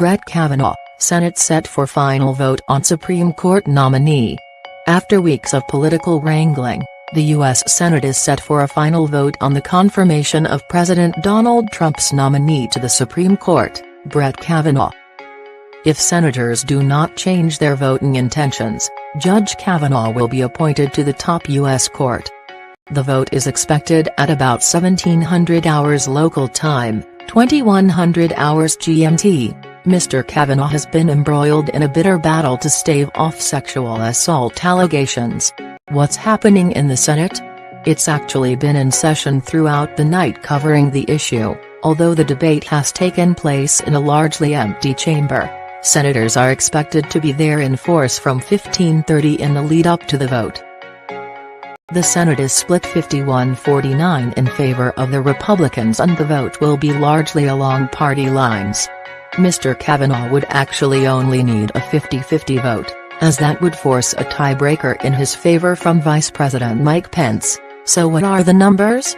Brett Kavanaugh, Senate set for final vote on Supreme Court nominee. After weeks of political wrangling, the U.S. Senate is set for a final vote on the confirmation of President Donald Trump's nominee to the Supreme Court, Brett Kavanaugh. If senators do not change their voting intentions, Judge Kavanaugh will be appointed to the top U.S. court. The vote is expected at about 1700 hours local time, 2100 hours GMT. Mr. Kavanaugh has been embroiled in a bitter battle to stave off sexual assault allegations. What's happening in the Senate? It's actually been in session throughout the night covering the issue, although the debate has taken place in a largely empty chamber. Senators are expected to be there in force from 15:30 in the lead-up to the vote. The Senate is split 51-49 in favor of the Republicans, and the vote will be largely along party lines. Mr. Kavanaugh would actually only need a 50-50 vote, as that would force a tiebreaker in his favor from Vice President Mike Pence. So what are the numbers?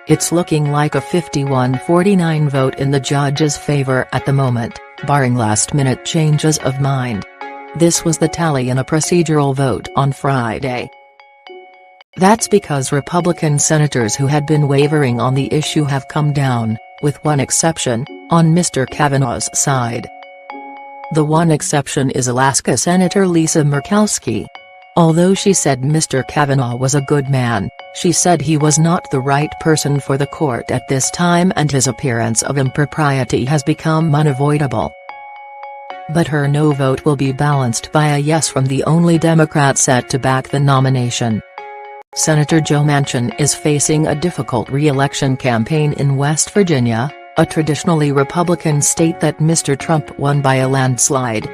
It's looking like a 51-49 vote in the judge's favor at the moment, barring last-minute changes of mind. This was the tally in a procedural vote on Friday. That's because Republican senators who had been wavering on the issue have come down, with one exception, on Mr. Kavanaugh's side. The one exception is Alaska Senator Lisa Murkowski. Although she said Mr. Kavanaugh was a good man, she said he was not the right person for the court at this time, and his appearance of impropriety has become unavoidable. But her no vote will be balanced by a yes from the only Democrat set to back the nomination. Senator Joe Manchin is facing a difficult re-election campaign in West Virginia, a traditionally Republican state that Mr. Trump won by a landslide.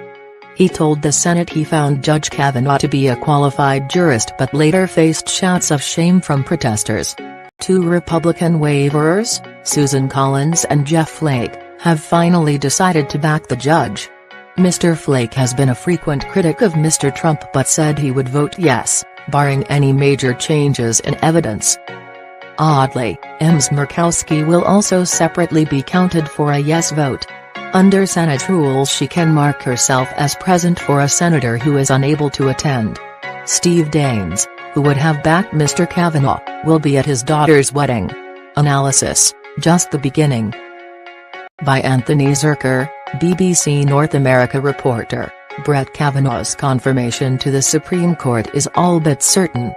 He told the Senate he found Judge Kavanaugh to be a qualified jurist, but later faced shouts of shame from protesters. Two Republican waverers, Susan Collins and Jeff Flake, have finally decided to back the judge. Mr. Flake has been a frequent critic of Mr. Trump but said he would vote yes, barring any major changes in evidence. Oddly, Ms. Murkowski will also separately be counted for a yes vote. Under Senate rules, she can mark herself as present for a senator who is unable to attend. Steve Daines, who would have backed Mr. Kavanaugh, will be at his daughter's wedding. Analysis: just the beginning. By Anthony Zerker, BBC North America reporter. Brett Kavanaugh's confirmation to the Supreme Court is all but certain.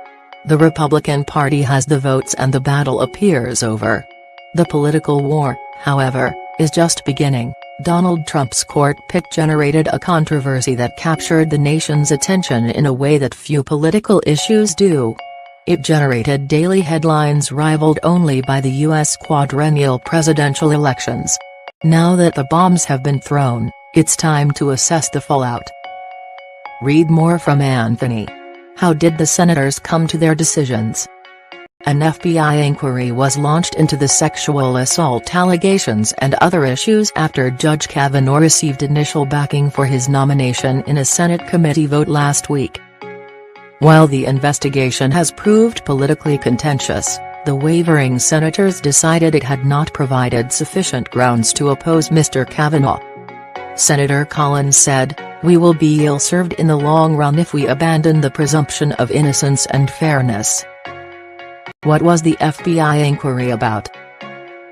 The Republican Party has the votes and the battle appears over. The political war, however, is just beginning. Donald Trump's court pick generated a controversy that captured the nation's attention in a way that few political issues do. It generated daily headlines rivaled only by the U.S. quadrennial presidential elections. Now that the bombs have been thrown, it's time to assess the fallout. Read more from Anthony. How did the senators come to their decisions? An FBI inquiry was launched into the sexual assault allegations and other issues after Judge Kavanaugh received initial backing for his nomination in a Senate committee vote last week. While the investigation has proved politically contentious, the wavering senators decided it had not provided sufficient grounds to oppose Mr. Kavanaugh. Senator Collins said, "We will be ill-served in the long run if we abandon the presumption of innocence and fairness." What was the FBI inquiry about?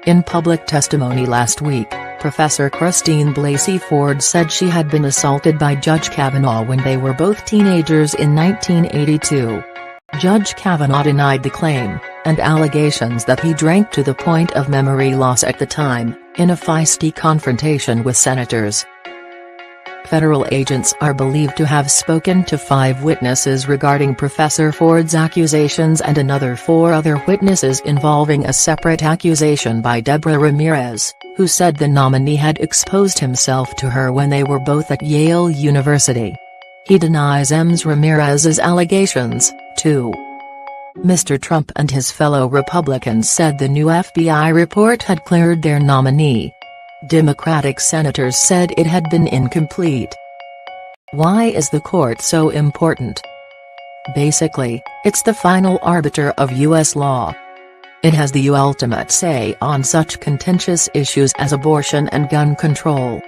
In public testimony last week, Professor Christine Blasey Ford said she had been assaulted by Judge Kavanaugh when they were both teenagers in 1982. Judge Kavanaugh denied the claim, and allegations that he drank to the point of memory loss at the time, in a feisty confrontation with senators. Federal agents are believed to have spoken to 5 witnesses regarding Professor Ford's accusations and another 4 other witnesses involving a separate accusation by Deborah Ramirez, who said the nominee had exposed himself to her when they were both at Yale University. He denies Ms. Ramirez's allegations, too. Mr. Trump and his fellow Republicans said the new FBI report had cleared their nominee. Democratic senators said it had been incomplete. Why is the court so important? Basically, it's the final arbiter of U.S. law. It has the ultimate say on such contentious issues as abortion and gun control.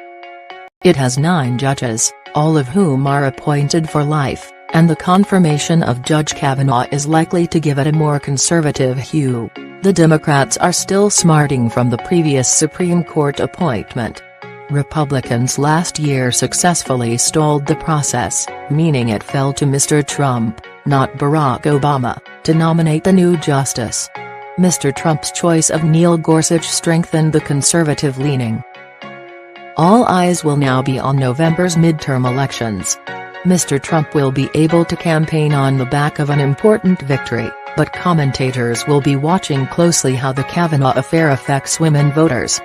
It has 9 judges, all of whom are appointed for life, and the confirmation of Judge Kavanaugh is likely to give it a more conservative hue. The Democrats are still smarting from the previous Supreme Court appointment. Republicans last year successfully stalled the process, meaning it fell to Mr. Trump, not Barack Obama, to nominate the new justice. Mr. Trump's choice of Neil Gorsuch strengthened the conservative leaning. All eyes will now be on November's midterm elections. Mr. Trump will be able to campaign on the back of an important victory, but commentators will be watching closely how the Kavanaugh affair affects women voters.